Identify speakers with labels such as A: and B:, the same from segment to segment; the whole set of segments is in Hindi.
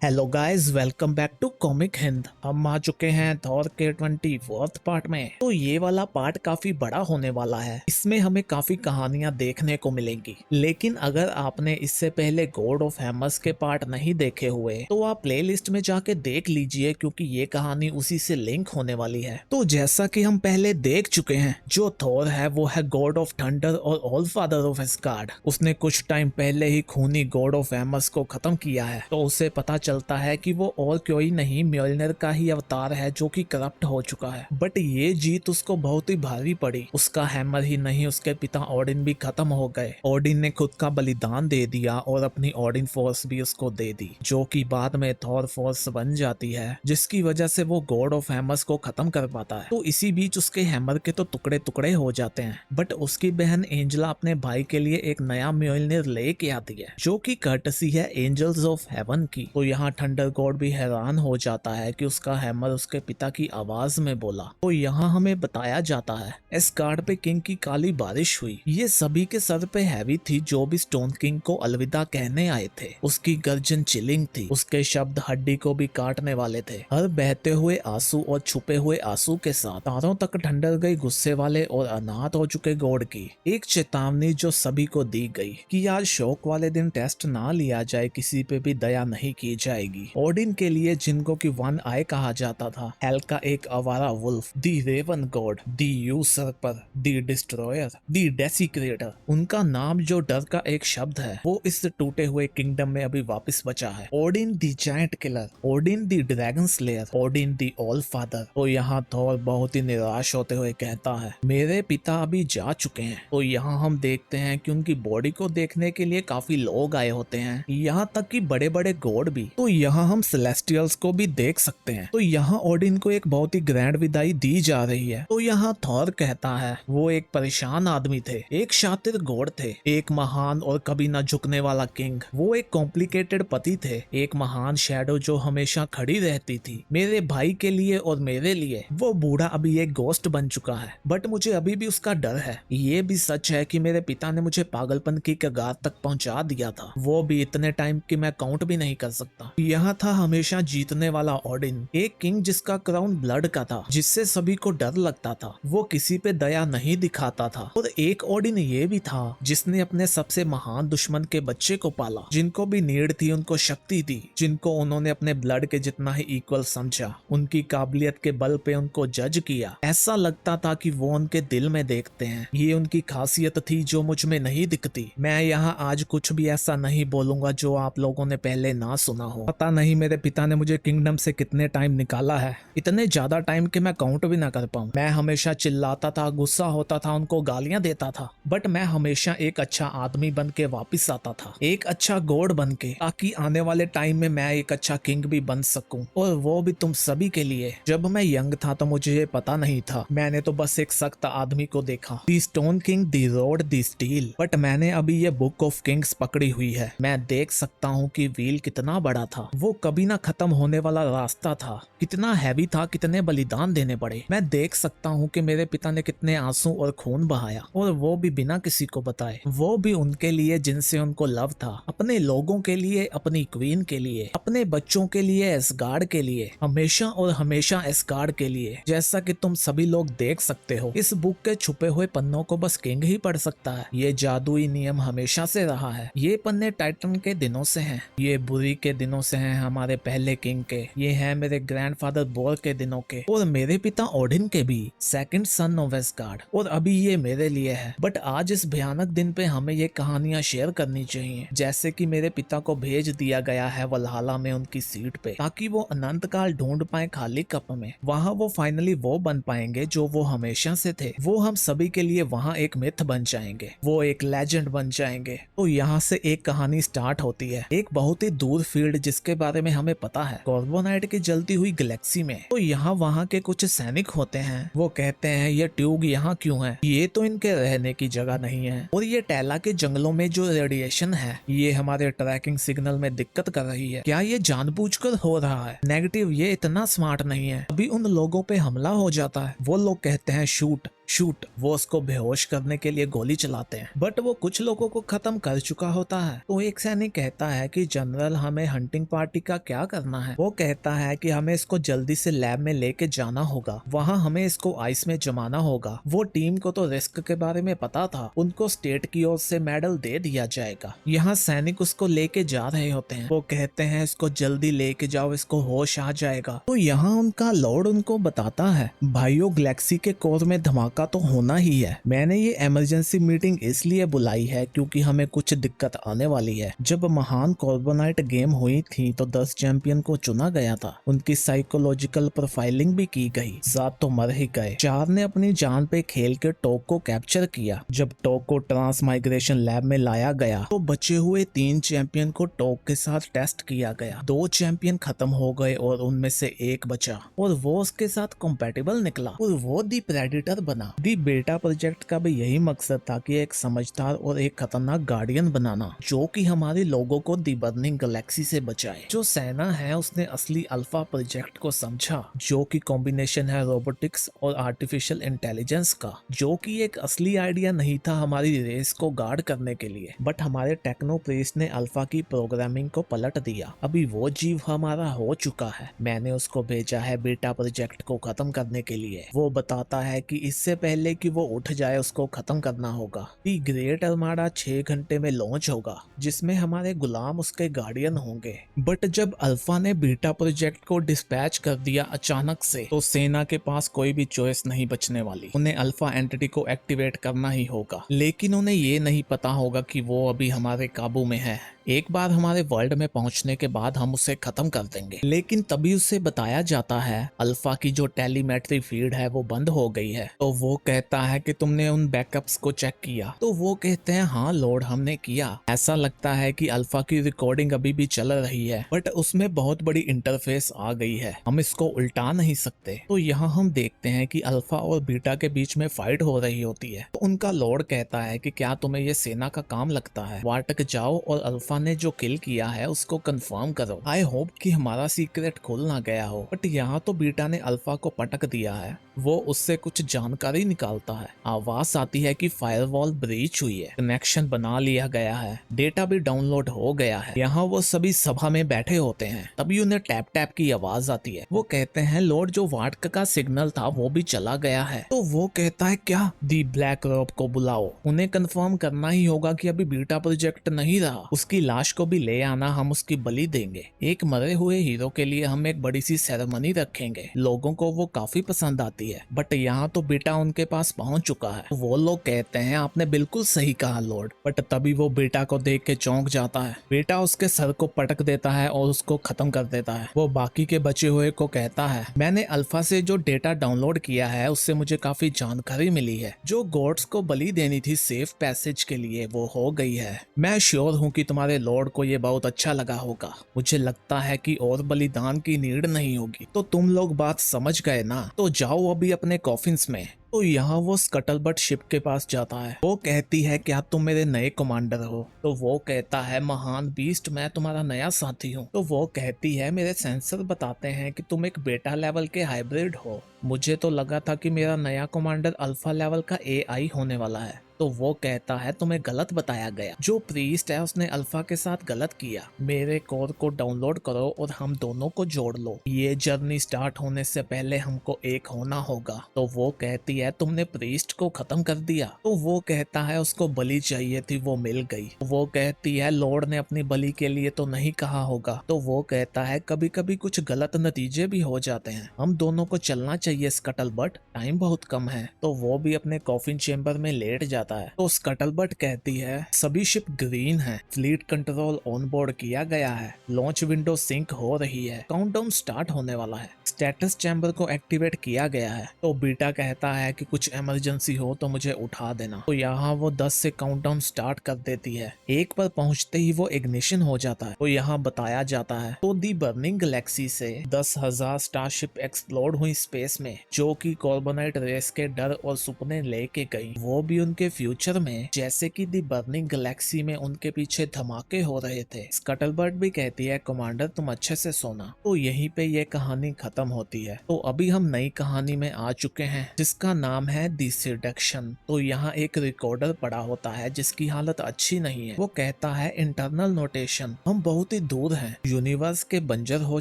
A: Hello guys, welcome back to comic Hind. हम आ चुके हैं थॉर के 24th पार्ट में। तो ये वाला पार्ट काफी बड़ा होने वाला है। इसमें हमें काफी कहानियां देखने को मिलेंगी। लेकिन अगर आपने इससे पहले गॉड ऑफ हैमर्स के पार्ट नहीं देखे हुए तो आप प्लेलिस्ट में जाके देख लीजिए, क्योंकि ये कहानी उसी से लिंक होने वाली है। तो जैसा कि हम पहले देख चुके हैं, जो थॉर है वो है गॉड ऑफ थंडर और ऑल फादर ऑफ एस्गार्ड। उसने कुछ टाइम पहले ही खूनी गॉड ऑफ हैमर्स को खत्म किया है। तो उसे पता चलता है कि वो और कोई नहीं, म्योल्नर का ही अवतार है जो कि करप्ट हो चुका है। बट ये जीत उसको बहुत ही भारी पड़ी। उसका हैमर ही नहीं, उसके पिता ओडिन भी खत्म हो गए। ओडिन ने खुद का बलिदान दे दिया और अपनी ओडिन फोर्स भी उसको दे दी, जो कि बाद में थॉर फोर्स बन जाती है, जिसकी वजह से वो गॉड ऑफ हैमर्स को खत्म कर पाता है। तो इसी बीच उसके हैमर के तो टुकड़े टुकड़े हो जाते हैं। बट उसकी बहन एंजला अपने भाई के लिए एक नया म्योल्नर लेके आती है, जो कि कर्टसी है एंजल्स ऑफ हेवन की। तो यहाँ थंडर गॉड भी हैरान हो जाता है कि उसका हैमर उसके पिता की आवाज में बोला। तो यहाँ हमें बताया जाता है एस्गार्ड पे किंग की काली बारिश हुई। ये सभी के सर पे हैवी थी, जो भी स्टोन किंग को अलविदा कहने आए थे। उसकी गर्जन चिलिंग थी, उसके शब्द हड्डी को भी काटने वाले थे। हर बहते हुए आंसू और छुपे हुए आंसू के साथ तारों तक ठंडर गई गुस्से वाले और अनाथ हो चुके गॉड की एक चेतावनी, जो सभी को दी गई कि आज शोक वाले दिन टेस्ट ना लिया जाए, किसी पे भी दया नहीं की जाएगी। ओडिन के लिए, जिनको कि वन आई कहा जाता था, हेल का एक आवारा वुल्फ, दी रेवन गॉड, दी यूसर्पर, दी डिस्ट्रॉयर, दी डेसिक्रेटर, उनका नाम जो डर का एक शब्द है, वो इस टूटे हुए किंगडम में अभी वापस बचा है। Odin the giant killer, Odin the dragon slayer, Odin the all father. तो यहाँ थॉर बहुत ही निराश होते हुए कहता है, मेरे पिता अभी जा चुके हैं। तो यहाँ हम देखते हैं कि उनकी बॉडी को देखने के लिए काफी लोग आए होते हैं, यहाँ तक कि बड़े बड़े गॉड भी। तो यहाँ हम सेलेस्टियल्स को भी देख सकते हैं। तो यहाँ ओडिन को एक बहुत ही ग्रैंड विदाई दी जा रही है। तो यहाँ थॉर कहता है, वो एक परेशान आदमी थे, एक शातिर गॉड थे, एक महान और कभी न झुकने वाला किंग। वो एक कॉम्प्लिकेटेड पति थे, एक महान शैडो जो हमेशा खड़ी रहती थी मेरे भाई के लिए और मेरे लिए। वो बूढ़ा अभी एक गोस्ट बन चुका है, बट मुझे अभी भी उसका डर है। ये भी सच है कि मेरे पिता ने मुझे पागलपन की कगार तक पहुंचा दिया था, वो भी इतने टाइम कि मैं काउंट भी नहीं कर सकता। यहाँ था हमेशा जीतने वाला ओडिन, एक किंग जिसका क्राउन ब्लड का था, जिससे सभी को डर लगता था। वो किसी पे दया नहीं दिखाता था। और एक ओडिन ये भी था जिसने अपने सबसे महान दुश्मन के बच्चे को पाला, जिनको भी नीड थी उनको शक्ति दी, जिनको उन्होंने अपने ब्लड के जितना ही इक्वल समझा, उनकी काबिलियत के बल पे उनको जज किया। ऐसा लगता था कि वो उनके दिल में देखते हैं। ये उनकी खासियत थी जो मुझ में नहीं दिखती। मैं यहाँ आज कुछ भी ऐसा नहीं बोलूंगा जो आप लोगों ने पहले ना सुना हो। पता नहीं मेरे पिता ने मुझे किंगडम से कितने टाइम निकाला है, इतने ज्यादा टाइम कि मैं काउंट भी ना कर पाऊं। मैं हमेशा चिल्लाता था, गुस्सा होता था, उनको गालियां देता था, बट मैं हमेशा एक अच्छा आदमी बन के वापिस आता था, एक अच्छा गॉड बन के, ताकि आने वाले टाइम में मैं एक अच्छा किंग भी बन सकूं, और वो भी तुम सभी के लिए। जब मैं यंग था तो मुझे ये पता नहीं था, मैंने तो बस एक सख्त आदमी को देखा, the stone king, the road, the steel. But मैंने अभी ये बुक ऑफ किंग्स पकड़ी हुई है। मैं देख सकता हूँ कि व्हील कितना बड़ा था, वो कभी ना खत्म होने वाला रास्ता था, कितना हैवी था, कितने बलिदान देने पड़े। मैं देख सकता हूँ कि मेरे पिता ने कितने आंसू और खून बहाया, और वो भी बिना किसी को बताए, वो भी उनके लिए जिनसे उनको लव था, अपने लोगों के लिए, अपनी क्वीन के लिए, अपने बच्चों के लिए, एस्गार्ड के लिए, हमेशा और हमेशा एस्गार्ड के लिए। जैसा कि तुम सभी लोग देख सकते हो, इस बुक के छुपे हुए पन्नों को बस किंग ही पढ़ सकता है। ये जादुई नियम हमेशा से रहा है। ये पन्ने टाइटन के दिनों से हैं, ये बुरी के दिनों से हैं, हमारे पहले किंग के, ये हैं मेरे ग्रैंडफादर बोर के दिनों के, और मेरे पिता ओडिन के भी, सेकंड सन ऑफ एस्गार्ड, और अभी ये मेरे लिए है। बट आज इस भयानक दिन पे हमें ये कहानियां शेयर करनी चाहिए। जैसे कि मेरे पिता को भेज दिया गया है वल्हाला में उनकी सीट पे, ताकि वो अनंत काल ढूंढ पाए खाली कप में। वहाँ वो फाइनली वो बन पाएंगे जो वो हमेशा से थे। वो हम सभी के लिए वहाँ एक मिथ बन जाएंगे, वो एक लेजेंड बन जाएंगे। तो यहाँ से एक कहानी स्टार्ट होती है, एक बहुत ही दूर फील्ड जिसके बारे में हमें पता है, कार्बोनाइट की जलती हुई गैलेक्सी में। तो यहाँ वहाँ के कुछ सैनिक होते हैं, वो कहते हैं ये ट्यूब यहाँ क्यों है, ये तो इनके रहने की जगह नहीं है, और ये टैला के जंगलों में जो रेडिएशन है ये हमारे ट्रैकिंग सिग्नल में दिक्कत कर रही है। क्या ये जानबूझकर हो रहा है? नेगेटिव ये इतना स्मार्ट नहीं है, अभी उन लोगों पे हमला हो जाता है। वो लोग कहते हैं शूट शूट, वो उसको बेहोश करने के लिए गोली चलाते हैं, बट वो कुछ लोगों को खत्म कर चुका होता है। तो एक सैनिक कहता है कि जनरल, हमें हंटिंग पार्टी का क्या करना है। वो कहता है कि हमें इसको जल्दी से लैब में लेके जाना होगा, वहाँ हमें इसको आइस में जमाना होगा। वो टीम को तो रिस्क के बारे में पता था, उनको स्टेट की ओर से मेडल दे दिया जाएगा। यहाँ सैनिक उसको लेके जा रहे होते हैं। वो कहते हैं इसको जल्दी लेके जाओ, इसको होश आ जाएगा। तो यहाँ उनका लॉर्ड उनको बताता है, भाइयों गैलेक्सी के कोर में धमाका तो होना ही है। मैंने ये इमरजेंसी मीटिंग इसलिए बुलाई है क्योंकि हमें कुछ दिक्कत आने वाली है। जब महान कॉर्बोनाइट गेम हुई थी तो 10 चैंपियन को चुना गया था, उनकी साइकोलॉजिकल प्रोफाइलिंग भी की गई, 7 तो मर ही गए। 4 ने अपनी जान पे खेल के टॉक को कैप्चर किया। जब टॉक को ट्रांसमाइग्रेशन लैब में लाया गया तो बचे हुए 3 चैंपियन को टॉक के साथ टेस्ट किया गया। 2 चैंपियन खत्म हो गए और उनमें से एक बचा और वो उसके साथ कंपैटिबल निकला और वो दी प्रेडिटर बना। दी बेटा प्रोजेक्ट का भी यही मकसद था कि एक समझदार और एक खतरनाक गार्डियन बनाना जो कि हमारे लोगों को दी बर्निंग गैलेक्सी से बचाए। जो सेना है उसने असली अल्फा प्रोजेक्ट को समझा, जो कि कॉम्बिनेशन है रोबोटिक्स और आर्टिफिशियल इंटेलिजेंस का, जो कि एक असली आइडिया नहीं था हमारी रेस को गार्ड करने के लिए, बट हमारे टेक्नो प्रीस्ट ने अल्फा की प्रोग्रामिंग को पलट दिया। अभी वो जीव हमारा हो चुका है। मैंने उसको भेजा है बेटा प्रोजेक्ट को खत्म करने के लिए। वो बताता है कि इससे पहले कि वो उठ जाए उसको खत्म करना होगा। दी ग्रेट अर्माडा 6 घंटे में लॉन्च होगा, जिसमें हमारे गुलाम उसके गार्डियन होंगे। बट जब अल्फा ने बीटा प्रोजेक्ट को डिस्पैच कर दिया अचानक से, तो सेना के पास कोई भी चॉइस नहीं बचने वाली। उन्हें अल्फा एंटिटी को एक्टिवेट करना ही होगा, लेकिन उन्हें ये नहीं पता होगा कि वो अभी हमारे काबू में है। एक बार हमारे वर्ल्ड में पहुंचने के बाद हम उसे खत्म कर देंगे। लेकिन तभी उसे बताया जाता है अल्फा की जो टेलीमेट्री फीड है वो बंद हो गई है। तो वो कहता है कि तुमने उन बैकअप्स को चेक किया। तो वो कहते हैं हाँ लॉर्ड, हमने किया। ऐसा लगता है कि अल्फा की रिकॉर्डिंग अभी भी चल रही है, बट उसमें बहुत बड़ी इंटरफेस आ गई है, हम इसको उल्टा नहीं सकते। तो यहाँ हम देखते हैं कि अल्फा और बीटा के बीच में फाइट हो रही होती है। तो उनका लॉर्ड कहता है कि क्या तुम्हें ये सेना का काम लगता है, वाटक जाओ और अल्फा ने जो किल किया है उसको कंफर्म करो। आई होप कि हमारा सीक्रेट खुल ना गया हो। बट यहाँ तो बीटा ने अल्फा को पटक दिया है। वो उससे कुछ जानकारी निकालता है। आवाज आती है कि फायरवॉल ब्रीच हुई है, कनेक्शन बना लिया गया है, डेटा भी डाउनलोड हो गया है। यहाँ वो सभी सभा में बैठे होते हैं। तभी उन्हें टैप टैप की आवाज आती है। वो कहते हैं लॉर्ड, जो वाटक का सिग्नल था वो भी चला गया है। तो वो कहता है क्या, दी ब्लैक रॉब को बुलाओ, उन्हें कंफर्म करना ही होगा कि अभी बीटा प्रोजेक्ट नहीं रहा। उसकी लाश को भी ले आना, हम उसकी बलि देंगे। एक मरे हुए हीरो के लिए हम एक बड़ी सी सेरेमनी रखेंगे, लोगों को वो काफी पसंद आती है। बट यहाँ तो बेटा उनके पास पहुंच चुका है। वो लोग कहते हैं आपने बिल्कुल सही कहा लॉर्ड। बट तभी वो बेटा को देख के चौंक जाता है। बेटा उसके सर को पटक देता है और उसको खत्म कर देता है। वो बाकी के बचे हुए को कहता है मैंने अल्फा से जो डेटा डाउनलोड किया है उससे मुझे काफी जानकारी मिली है। जो गॉड्स को बलि देनी थी सेफ पैसेज के लिए वो हो गई है। मैं श्योर हूँ कि तुम्हारे लॉर्ड को ये बहुत अच्छा लगा होगा। मुझे लगता है कि और बलिदान की नीड नहीं होगी। तो तुम लोग बात समझ गए ना, तो जाओ अभी अपने कॉफिन्स में। तो यहाँ वो स्कटलबट शिप के पास जाता है। वो कहती है क्या तुम मेरे नए कमांडर हो? तो वो कहता है महान बीस्ट, मैं तुम्हारा नया साथी हूँ। तो वो कहती है मेरे सेंसर बताते हैं कि तुम एक बेटा लेवल के हाइब्रिड हो। मुझे तो लगा था कि मेरा नया कमांडर अल्फा लेवल का एआई होने वाला है। तो वो कहता है तुम्हें गलत बताया गया, जो प्रीस्ट है उसने अल्फा के साथ गलत किया। मेरे कोर को डाउनलोड करो और हम दोनों को जोड़ लो। ये जर्नी स्टार्ट होने से पहले हमको एक होना होगा। तो वो कहती है तुमने प्रीस्ट को खत्म कर दिया। तो वो कहता है उसको बलि चाहिए थी, वो मिल गई। वो कहती है लॉर्ड ने अपनी बलि के लिए तो नहीं कहा होगा। तो वो कहता है कभी कभी कुछ गलत नतीजे भी हो जाते हैं, हम दोनों को चलना चाहिए स्कटलबट, टाइम बहुत कम है। तो वो भी अपने कॉफिन चेम्बर में लेट जाता है। तो स्कटलबट कहती है सभी शिप ग्रीन है, फ्लीट कंट्रोल ऑन बोर्ड किया गया है, लॉन्च विंडो सिंक हो रही है, काउंटडाउन स्टार्ट होने वाला है, स्टेटस चैम्बर को एक्टिवेट किया गया है। तो बीटा कहता है कि कुछ इमरजेंसी हो तो मुझे उठा देना। तो यहाँ वो 10 से काउंटडाउन स्टार्ट कर देती है। 1 पर पहुंचते ही वो इग्निशन हो जाता है। तो यहाँ बताया जाता है तो दी बर्निंग गैलेक्सी से 10,000 स्टारशिप एक्सप्लोड हुई स्पेस में, जो कि कार्बोनाइट रेस के डर और सुपने लेके गई। वो भी उनके फ्यूचर में जैसे कि दी बर्निंग गैलेक्सी में उनके पीछे धमाके हो रहे थे, स्कटलबर्ड भी कहती है कमांडर तुम अच्छे से सोना। तो यहीं पे ये कहानी खत्म होती है। तो अभी हम नई कहानी में आ चुके हैं जिसका नाम है दी सिडक्शन। तो यहाँ एक रिकॉर्डर पड़ा होता है जिसकी हालत अच्छी नहीं है। वो कहता है इंटरनल नोटेशन, हम बहुत ही दूर हैं। यूनिवर्स के बंजर हो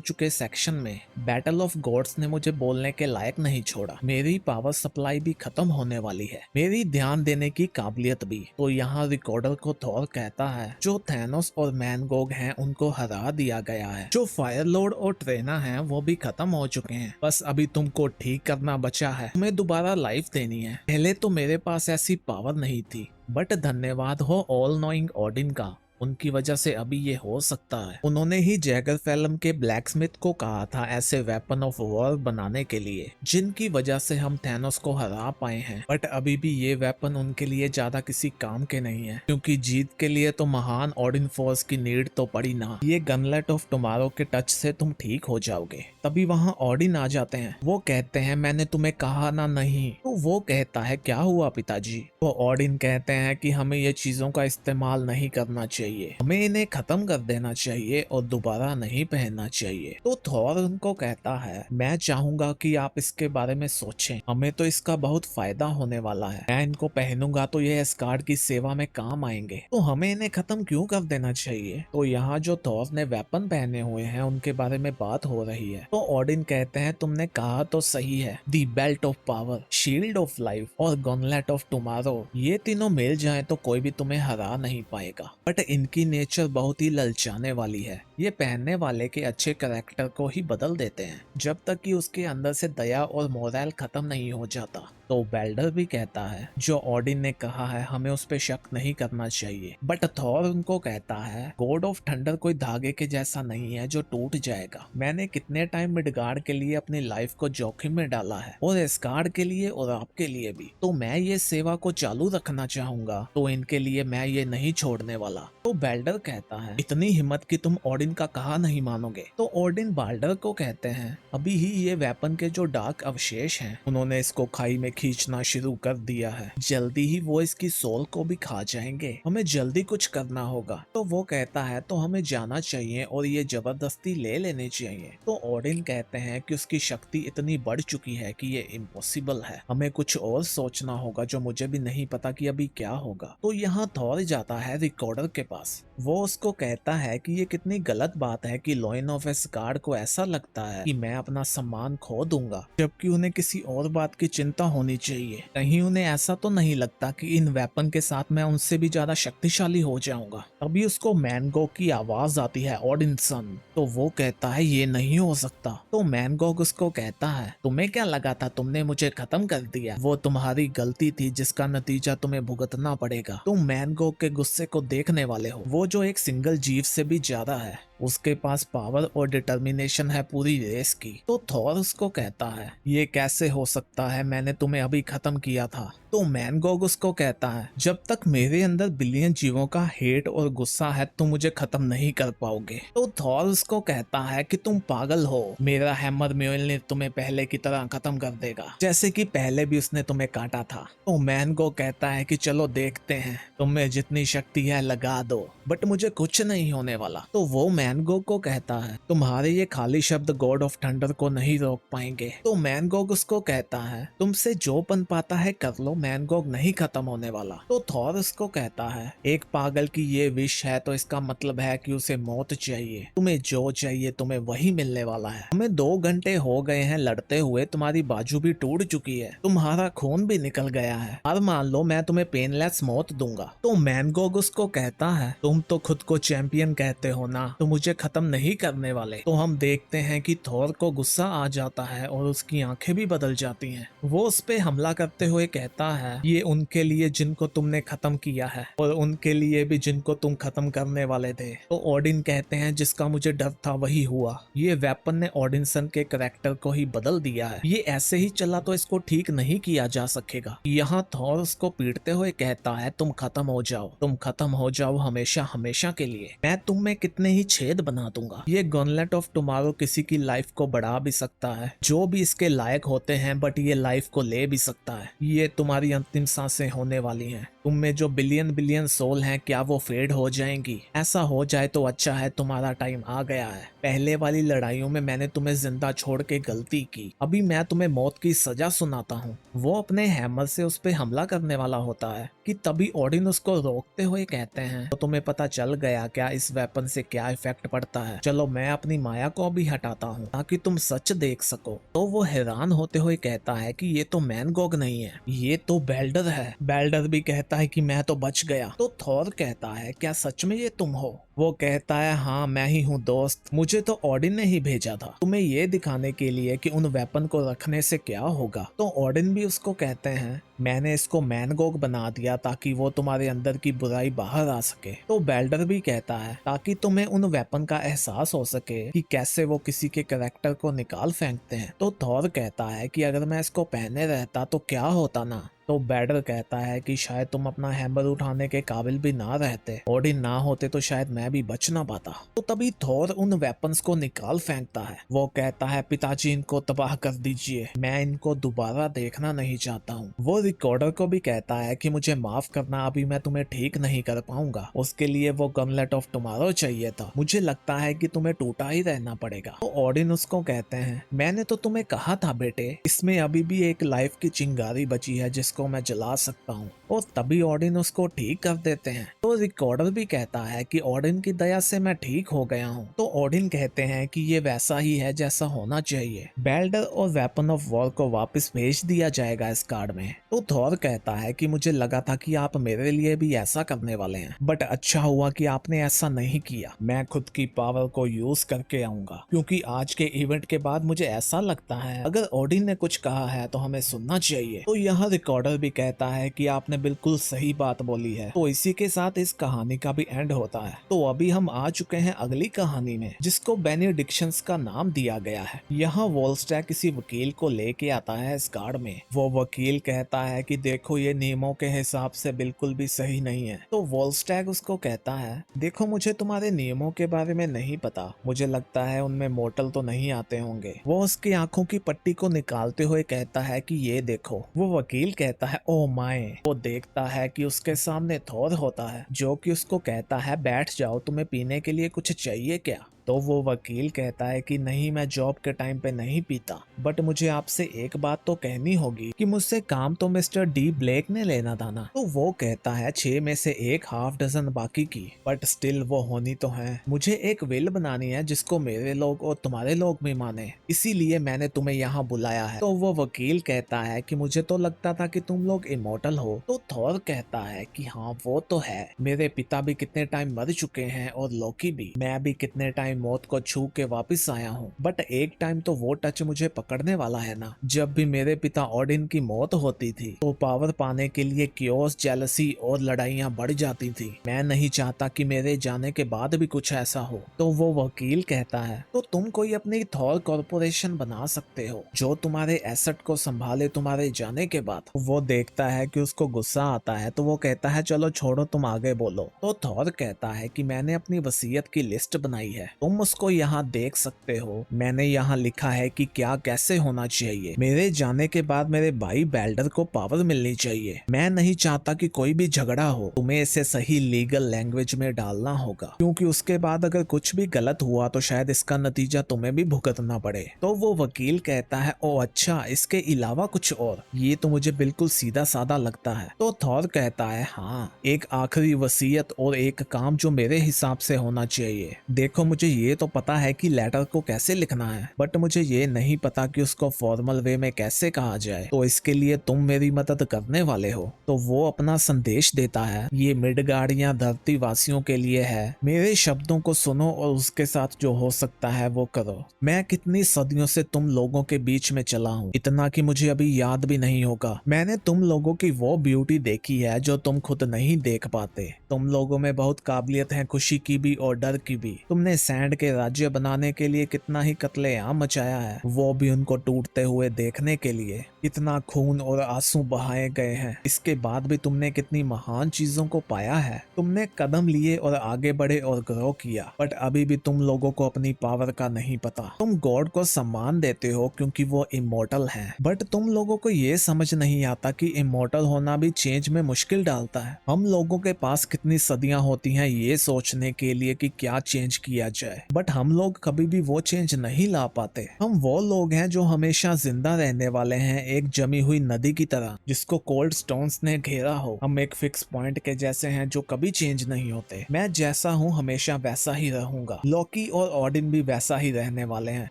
A: चुके सेक्शन में बैटल ऑफ गॉड्स ने मुझे बोलने के लायक नहीं छोड़ा। मेरी पावर सप्लाई भी खत्म होने वाली है, मेरी ध्यान देने की काबिलियत भी। तो यहाँ रिकॉर्डर को थॉर कहता है जो थैनोस और मैनगोग हैं उनको हरा दिया गया है, जो फायर लॉर्ड और ट्रेना हैं वो भी खत्म हो चुके हैं, बस अभी तुमको ठीक करना बचा है, तुम्हें दोबारा लाइफ देनी है। पहले तो मेरे पास ऐसी पावर नहीं थी, बट धन्यवाद हो ऑल नोइंग ओडिन का, उनकी वजह से अभी ये हो सकता है। उन्होंने ही जैगर फैलम के ब्लैकस्मिथ को कहा था ऐसे वेपन ऑफ वॉर बनाने के लिए जिनकी वजह से हम थैनोस को हरा पाए हैं। बट अभी भी ये वेपन उनके लिए ज्यादा किसी काम के नहीं है, क्योंकि जीत के लिए तो महान ओडिन फोर्स की नीड तो पड़ी ना। ये गनलेट ऑफ टुमारो के टच से तुम ठीक हो जाओगे। तभी वहाँ ओडिन आ जाते हैं। वो कहते हैं मैंने तुम्हें कहा ना नहीं। तो वो कहता है क्या हुआ पिताजी। वो ओडिन कहते हैं कि हमें ये चीजों का इस्तेमाल नहीं करना चाहिए, हमें इन्हें खत्म कर देना चाहिए और दोबारा नहीं पहनना चाहिए। तो थॉर उनको कहता है मैं चाहूंगा कि आप इसके बारे में सोचें, हमें तो इसका बहुत फायदा होने वाला है। मैं इनको पहनूंगा तो ये एस्गार्ड की सेवा में काम आएंगे, तो हमें इन्हें खत्म क्यों कर देना चाहिए। तो यहाँ जो थॉर ने वेपन पहने हुए हैं उनके बारे में बात हो रही है। तो ओडिन कहते हैं तुमने कहा तो सही है, the belt of power, shield of life और गॉनलेट ऑफ टुमारो, ये तीनों मिल जाएं तो कोई भी तुम्हें हरा नहीं पाएगा। बट इनकी नेचर बहुत ही ललचाने वाली है, ये पहनने वाले के अच्छे कैरेक्टर को ही बदल देते हैं जब तक कि उसके अंदर से दया और मोरल खत्म नहीं हो जाता। तो बेल्डर भी कहता है जो ओडिन ने कहा है हमें उस पे शक नहीं करना चाहिए। बट थॉर उनको कहता है गॉड ऑफ थंडर कोई धागे के जैसा नहीं है जो टूट जाएगा। मैंने कितने टाइम मिडगार्ड के लिए अपनी लाइफ को जोखिम में डाला है, और एस्गार्ड के लिए और आपके लिए भी, तो मैं ये सेवा को चालू रखना चाहूंगा, तो इनके लिए मैं ये नहीं छोड़ने वाला। तो बेल्डर कहता है इतनी हिम्मत कि तुम ओडिन का कहा नहीं मानोगे। तो ओडिन बाल्डर को कहते हैं अभी ही ये वेपन के जो डार्क अवशेष हैं उन्होंने इसको खाई में खींचना शुरू कर दिया है, जल्दी ही वो इसकी सोल को भी खा जाएंगे, हमें जल्दी कुछ करना होगा। तो वो कहता है तो हमें जाना चाहिए और ये जबरदस्ती ले लेनी चाहिए। तो ओडिन कहते हैं कि उसकी शक्ति इतनी बढ़ चुकी है कि ये इम्पॉसिबल है, हमें कुछ और सोचना होगा जो मुझे भी नहीं पता कि अभी क्या होगा। तो यहाँ थॉर जाता है रिकॉर्डर के पास। वो उसको कहता है कि ये कितनी गलत बात है कि लॉयन ऑफ एस्गार्ड को ऐसा लगता है कि मैं अपना सम्मान खो दूंगा, जबकि उन्हें किसी और बात की चिंता होनी चाहिए। कहीं उन्हें ऐसा तो नहीं लगता कि इन वेपन के साथ मैं उनसे भी ज्यादा शक्तिशाली हो जाऊंगा। अभी उसको मैनगोग की आवाज आती है ओडिन सन। तो वो कहता है ये नहीं हो सकता। तो मैनगोग उसको कहता है तुम्हें क्या लगा था तुमने मुझे खत्म कर दिया, वो तुम्हारी गलती थी जिसका नतीजा तुम्हें भुगतना पड़ेगा। तुम मैनगोग के गुस्से को देखने वाले हो, वो जो एक सिंगल जीव से भी ज्यादा है, उसके पास पावर और डिटर्मिनेशन है पूरी रेस की। तो थॉर उसको कहता है ये कैसे हो सकता है, मैंने तुम्हें अभी खत्म किया था। तो मैनगोग उसको कहता है जब तक मेरे अंदर बिलियन जीवों का हेट और गुस्सा है तुम मुझे खत्म नहीं कर पाओगे। तो थॉर उसको कहता है कि तुम पागल हो, मेरा हैमर म्योलनिर तुम्हें पहले की तरह खत्म कर देगा, जैसे कि पहले भी उसने तुम्हें काटा था। तो मैनगोग कहता है कि चलो देखते हैं, तुम्हें जितनी शक्ति है लगा दो, बट मुझे कुछ नहीं होने वाला। तो वो मैनगोग को कहता है तुम्हारे ये खाली शब्द गॉड ऑफ थंडर को नहीं रोक पाएंगे। तो मैनगोग उसको कहता है तुमसे जो बन पाता है कर लो, मैनगोग नहीं खत्म होने वाला। तो थॉर उसको कहता है एक पागल की ये विश है तो इसका मतलब है कि उसे मौत चाहिए, तुम्हें जो चाहिए तुम्हें वही मिलने वाला है। हमें 2 घंटे हो गए हैं लड़ते हुए, तुम्हारी बाजू भी टूट चुकी है, तुम्हारा खून भी निकल गया है, और मान लो मैं तुम्हें पेनलेस मौत दूंगा। तो मैनगोग उसको कहता है तुम तो खुद को चैंपियन कहते हो ना, तो मुझे खत्म नहीं करने वाले। तो हम देखते हैं कि थॉर को गुस्सा आ जाता है और उसकी आंखें भी बदल जाती हैं। वो उस पे हमला करते हुए कहता है ये उनके लिए जिनको तुमने खत्म किया है और उनके लिए भी जिनको तुम खत्म करने वाले थे। तो ओडिन कहते हैं जिसका मुझे डर था वही हुआ, ये वेपन ने ओडिनसन के कैरेक्टर को ही बदल दिया है, ये ऐसे ही चला तो इसको ठीक नहीं किया जा सकेगा। यहाँ थॉर उसको पीटते हुए कहता है तुम खत्म हो जाओ, तुम खत्म हो जाओ हमेशा हमेशा के लिए, मैं तुम में कितने ही छेद बना दूंगा। ये गॉनलेट ऑफ टुमारो किसी की लाइफ को बढ़ा भी सकता है जो भी इसके लायक होते हैं, बट ये लाइफ को ले भी सकता है। ये तुम्हारी अंतिम सांसें होने वाली हैं। तुम में जो बिलियन बिलियन सोल हैं क्या वो फेड हो जाएंगी? ऐसा हो जाए तो अच्छा है, तुम्हारा टाइम आ गया है। पहले वाली लड़ाइयों में मैंने तुम्हें जिंदा छोड़ के गलती की, अभी मैं तुम्हें मौत की सजा सुनाता हूँ। वो अपने हैमर से उस पे हमला करने वाला होता है कि तभी ओडिन उसको रोकते हुए कहते हैं, तो तुम्हें पता चल गया क्या इस वेपन से क्या इफेक्ट पड़ता है? चलो मैं अपनी माया को भी हटाता हूँ ताकि तुम सच देख सको। तो वो हैरान होते हुए कहता है कि ये तो मैनगॉग नहीं है, ये तो बेल्डर है। बेल्डर भी कहता है कि मैं तो बच गया। तो थॉर कहता है क्या सच में ये तुम हो? वो कहता है हाँ मैं ही हूँ दोस्त, मुझे तो ओडिन ने ही भेजा था तुम्हें ये दिखाने के लिए कि उन वेपन को रखने से क्या होगा। तो ओडिन भी उसको कहते हैं मैंने इसको मैनगॉग बना दिया ताकि वो तुम्हारे अंदर की बुराई बाहर आ सके। तो बेल्डर भी कहता है ताकि तुम्हें उन वेपन का एहसास हो सके कि कैसे वो किसी के कैरेक्टर को निकाल फेंकते हैं। तो थॉर कहता है कि अगर मैं इसको पहने रहता तो क्या होता ना। तो बेल्डर कहता है कि शायद तुम अपना हैमर उठाने के काबिल भी ना रहते, ओडिन ना होते तो शायद मैं भी बच ना पाता। तो तभी थॉर उन वेपन्स को निकाल फेंकता है। वो कहता है पिताजी इनको तबाह कर दीजिए, मैं इनको दोबारा देखना नहीं चाहता हूँ। वो रिकॉर्डर को भी कहता है कि मुझे माफ करना, अभी मैं तुम्हें ठीक नहीं कर पाऊंगा, उसके लिए वो गमलेट ऑफ टुमारो चाहिए था, मुझे लगता है कि तुम्हें टूटा ही रहना पड़ेगा। तो ओडिन उसको कहते हैं मैंने तो तुम्हें कहा था बेटे, इसमें अभी भी एक लाइफ की चिंगारी बची है जिसको मैं जला सकता हूँ। और तभी ओडिन उसको ठीक कर देते हैं। तो रिकॉर्डर भी कहता है कि ओडिन की दया से मैं ठीक हो गया हूँ। तो ओडिन कहते हैं कि ये वैसा ही है जैसा होना चाहिए। बेल्डर और वेपन ऑफ वॉर को वापस भेज दिया जाएगा इस कार्ड में। तो थॉर कहता है कि मुझे लगा था कि आप मेरे लिए भी ऐसा करने वाले हैं, बट अच्छा हुआ कि आपने ऐसा नहीं किया। मैं खुद की पावर को यूज करके आऊंगा, क्योंकि आज के इवेंट के बाद मुझे ऐसा लगता है अगर ओडिन ने कुछ कहा है तो हमें सुनना चाहिए। तो यहाँ रिकॉर्डर भी कहता है कि आपने बिल्कुल सही बात बोली है। तो इसी के साथ इस कहानी का भी एंड होता है। तो अभी हम आ चुके हैं अगली कहानी में, जिसको बेनेडिक्शंस का नाम दिया गया है। यहाँ वोल्स्टैग किसी वकील को लेके आता है इस गार्ड में। वो वकील कहता है कि देखो ये नियमों के हिसाब से बिल्कुल भी सही नहीं है। तो वोल्स्टैग उसको कहता है देखो मुझे तुम्हारे नियमों के बारे में नहीं पता, मुझे लगता है उनमें मोर्टल तो नहीं आते होंगे। वो उसकी आंखों की पट्टी को निकालते हुए कहता है कि ये देखो। वो वकील कहता है ओ माय। वो देखता है कि उसके सामने थॉर होता है जो कि उसको कहता है बैठ जाओ, तुम्हें पीने के लिए कुछ चाहिए क्या? तो वो वकील कहता है कि नहीं मैं जॉब के टाइम पे नहीं पीता, बट मुझे आपसे एक बात तो कहनी होगी कि मुझसे काम तो मिस्टर डी ब्लेक ने लेना था ना। तो वो कहता है 6 में से एक हाफ डजन बाकी की, बट स्टिल वो होनी तो है। मुझे एक विल बनानी है जिसको मेरे लोग और तुम्हारे लोग भी माने, इसीलिए मैंने तुम्हें यहाँ बुलाया है। तो वो वकील कहता है कि मुझे तो लगता था कि तुम लोग इमोर्टल हो। तो थॉर कहता है कि हाँ वो तो है, मेरे पिता भी कितने टाइम मर चुके हैं और लोकी भी, मैं भी कितने टाइम मौत को छू के वापस आया हूँ, बट एक टाइम तो वो टच मुझे पकड़ने वाला है ना। जब भी मेरे पिता ओडिन की मौत होती थी तो पावर पाने के लिए क्योस, जेलसी और लड़ाइयाँ बढ़ जाती थी। मैं नहीं चाहता कि मेरे जाने के बाद भी कुछ ऐसा हो। तो वो वकील कहता है तो तुम कोई अपनी थॉर कॉर्पोरेशन बना सकते हो जो तुम्हारे एसेट को संभाले तुम्हारे जाने के बाद। वो देखता है कि उसको गुस्सा आता है तो वो कहता है चलो छोड़ो तुम आगे बोलो। तो थॉर कहता है कि मैंने अपनी वसीयत की लिस्ट बनाई है, तुम उसको यहाँ देख सकते हो। मैंने यहाँ लिखा है कि क्या कैसे होना चाहिए। मेरे जाने के बाद मेरे भाई बेल्डर को पावर मिलनी चाहिए। मैं नहीं चाहता कि कोई भी झगड़ा हो, तुम्हें इसे सही लीगल लैंग्वेज में डालना होगा, क्योंकि उसके बाद अगर कुछ भी गलत हुआ तो शायद इसका नतीजा तुम्हें भी भुगतना पड़े। तो वो वकील कहता है ओ अच्छा, इसके अलावा कुछ और? ये तो मुझे बिल्कुल सीधा साधा लगता है। तो थॉर कहता है हाँ, एक आखिरी वसीयत और एक काम जो मेरे हिसाब से होना चाहिए। देखो मुझे ये तो पता है कि लेटर को कैसे लिखना है, बट मुझे ये नहीं पता कि उसको फॉर्मल वे में कैसे कहा जाए, तो इसके लिए तुम मेरी मदद करने वाले हो। तो वो अपना संदेश देता है ये मिडगार्डियां धरती वासियों के लिए है, मेरे शब्दों को सुनो और उसके साथ जो हो सकता है वो करो। मैं कितनी सदियों से तुम लोगों के बीच में चला हूँ, इतना कि मुझे अभी याद भी नहीं होगा। मैंने तुम लोगों की वो ब्यूटी देखी है जो तुम खुद नहीं देख पाते। तुम लोगों में बहुत काबिलियत है खुशी की भी और डर की भी। तुमने सैंड के राज्य बनाने के लिए कितना ही कत्लेआम मचाया है, वो भी उनको टूटते हुए देखने के लिए। कितना खून और आंसू बहाए गए हैं, इसके बाद भी तुमने कितनी महान चीजों को पाया है। तुमने कदम लिए और आगे बढ़े और ग्रो किया, बट अभी भी तुम लोगों को अपनी पावर का नहीं पता। तुम गॉड को सम्मान देते हो क्योंकि वो इमोर्टल है, बट तुम लोगों को ये समझ नहीं आता कि इमोर्टल होना भी चेंज में मुश्किल डालता है। हम लोगों के पास कितनी सदियां होती हैं ये सोचने के लिए कि क्या चेंज किया जाए, बट हम लोग कभी भी वो चेंज नहीं ला पाते। हम वो लोग हैं जो हमेशा जिंदा रहने वाले हैं, एक जमी हुई नदी की तरह जिसको कोल्ड स्टोन्स ने घेरा हो। हम एक फिक्स पॉइंट के जैसे हैं जो कभी चेंज नहीं होते। मैं जैसा हूँ हमेशा वैसा ही रहूंगा। लॉकी और ऑडिन भी वैसा ही रहने वाले हैं,